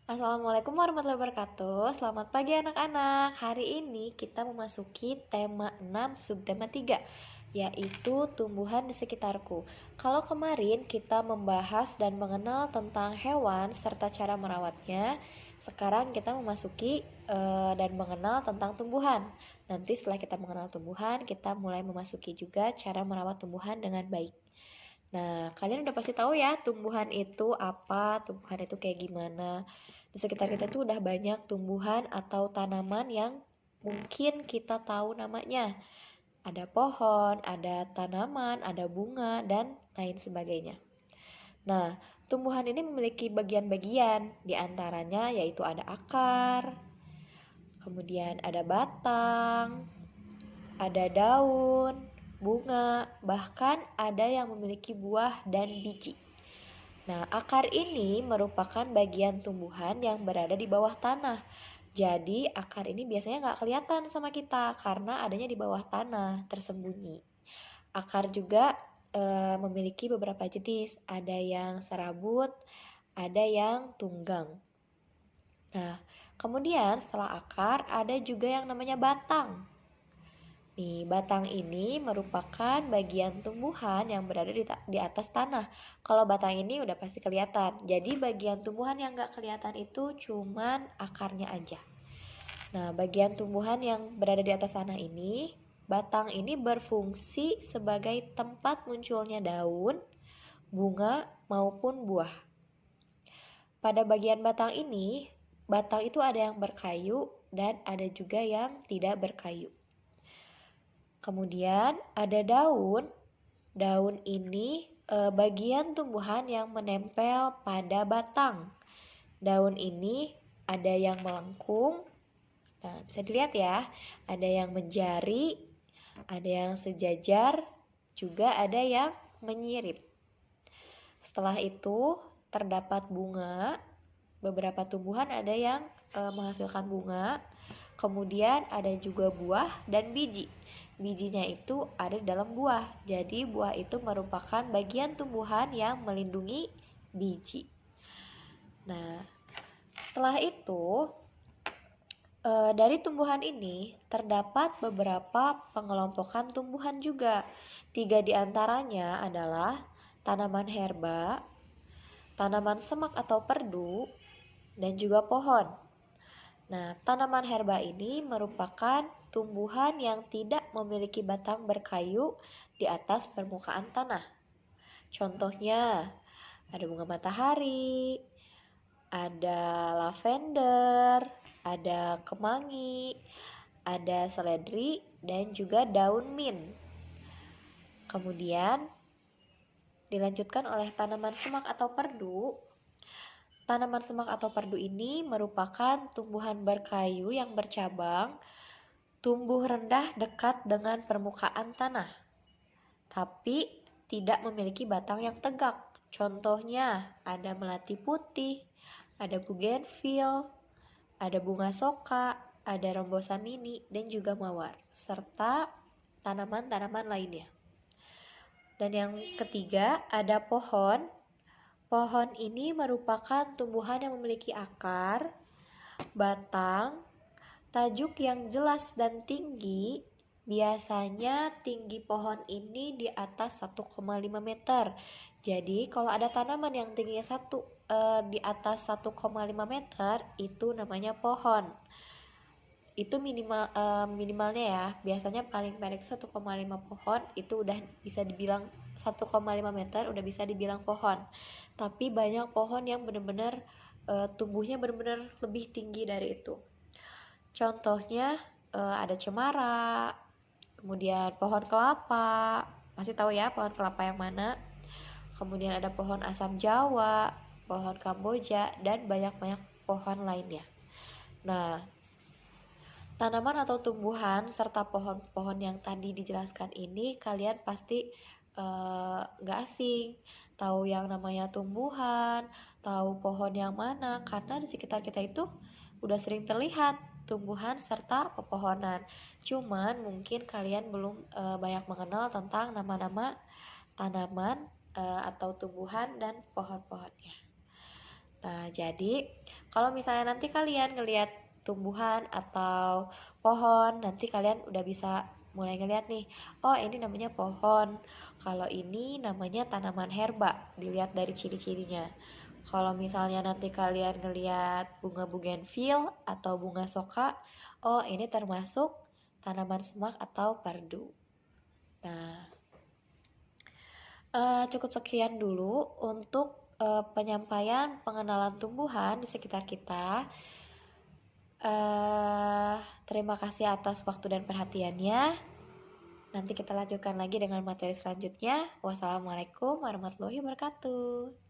Assalamualaikum warahmatullahi wabarakatuh. Selamat pagi anak-anak. Hari ini kita memasuki tema 6 subtema 3, yaitu tumbuhan di sekitarku. Kalau kemarin kita membahas dan mengenal tentang hewan serta cara merawatnya, sekarang kita memasuki dan mengenal tentang tumbuhan. Nanti setelah kita mengenal tumbuhan, kita mulai memasuki juga cara merawat tumbuhan dengan baik. Nah, kalian udah pasti tahu ya tumbuhan itu apa, tumbuhan itu kayak gimana. Di sekitar kita tuh udah banyak tumbuhan atau tanaman yang mungkin kita tahu namanya. Ada pohon, ada tanaman, ada bunga, dan lain sebagainya. Nah, tumbuhan ini memiliki bagian-bagian, di antaranya yaitu ada akar, kemudian ada batang, ada daun, bunga, bahkan ada yang memiliki buah dan biji. Nah, akar ini merupakan bagian tumbuhan yang berada di bawah tanah. Jadi, akar ini biasanya nggak kelihatan sama kita karena adanya di bawah tanah, tersembunyi. Akar juga memiliki beberapa jenis, ada yang serabut, ada yang tunggang. Nah, kemudian setelah akar ada juga yang namanya batang. Nih, batang ini merupakan bagian tumbuhan yang berada di atas tanah. Kalau batang ini udah pasti kelihatan. Jadi bagian tumbuhan yang nggak kelihatan itu cuman akarnya aja. Nah, bagian tumbuhan yang berada di atas tanah ini, batang ini berfungsi sebagai tempat munculnya daun, bunga, maupun buah. Pada bagian batang ini, batang itu ada yang berkayu dan ada juga yang tidak berkayu. Kemudian ada daun. Daun ini bagian tumbuhan yang menempel pada batang. Daun ini ada yang melengkung. Nah, bisa dilihat ya, ada yang menjari, ada yang sejajar, juga ada yang menyirip. Setelah itu terdapat bunga. Beberapa tumbuhan ada yang menghasilkan bunga. Kemudian ada juga buah dan biji. Bijinya itu ada di dalam buah. Jadi buah itu merupakan bagian tumbuhan yang melindungi biji. Nah, setelah itu dari tumbuhan ini terdapat beberapa pengelompokan tumbuhan juga. 3 diantaranya adalah tanaman herba, tanaman semak atau perdu, dan juga pohon. Nah, tanaman herba ini merupakan tumbuhan yang tidak memiliki batang berkayu di atas permukaan tanah. Contohnya, ada bunga matahari, ada lavender, ada kemangi, ada seledri, dan juga daun mint. Kemudian, dilanjutkan oleh tanaman semak atau perdu. Tanaman semak atau perdu ini merupakan tumbuhan berkayu yang bercabang, tumbuh rendah dekat dengan permukaan tanah, tapi tidak memiliki batang yang tegak. Contohnya ada melati putih, ada bougainville, ada bunga soka, ada rombosa mini, dan juga mawar, serta tanaman-tanaman lainnya. Dan yang ketiga ada pohon. Pohon ini merupakan tumbuhan yang memiliki akar, batang, tajuk yang jelas dan tinggi. Biasanya tinggi pohon ini di atas 1,5 meter. Jadi kalau ada tanaman yang tingginya di atas 1,5 meter, itu namanya pohon. Itu minimalnya ya. Biasanya paling pendek 1,5 pohon itu udah bisa dibilang 1,5 meter udah bisa dibilang pohon. Tapi banyak pohon yang benar-benar tumbuhnya benar-benar lebih tinggi dari itu. Contohnya ada cemara, kemudian pohon kelapa. Masih tahu ya pohon kelapa yang mana? Kemudian ada pohon asam Jawa, pohon Kamboja, dan banyak-banyak pohon lainnya. Nah, tanaman atau tumbuhan serta pohon-pohon yang tadi dijelaskan ini kalian pasti gak asing, tahu yang namanya tumbuhan, tahu pohon yang mana, karena di sekitar kita itu udah sering terlihat tumbuhan serta pepohonan. Cuman mungkin kalian belum banyak mengenal tentang nama-nama tanaman atau tumbuhan dan pohon-pohonnya. Nah, jadi kalau misalnya nanti kalian ngelihat tumbuhan atau pohon, nanti kalian udah bisa mulai ngelihat nih, oh ini namanya pohon, kalau ini namanya tanaman herba, dilihat dari ciri-cirinya. Kalau misalnya nanti kalian ngelihat bunga bougainville atau bunga soka, oh ini termasuk tanaman semak atau pardu. Nah, cukup sekian dulu untuk penyampaian pengenalan tumbuhan di sekitar kita. Terima kasih atas waktu dan perhatiannya. Nanti kita lanjutkan lagi dengan materi selanjutnya. Wassalamualaikum warahmatullahi wabarakatuh.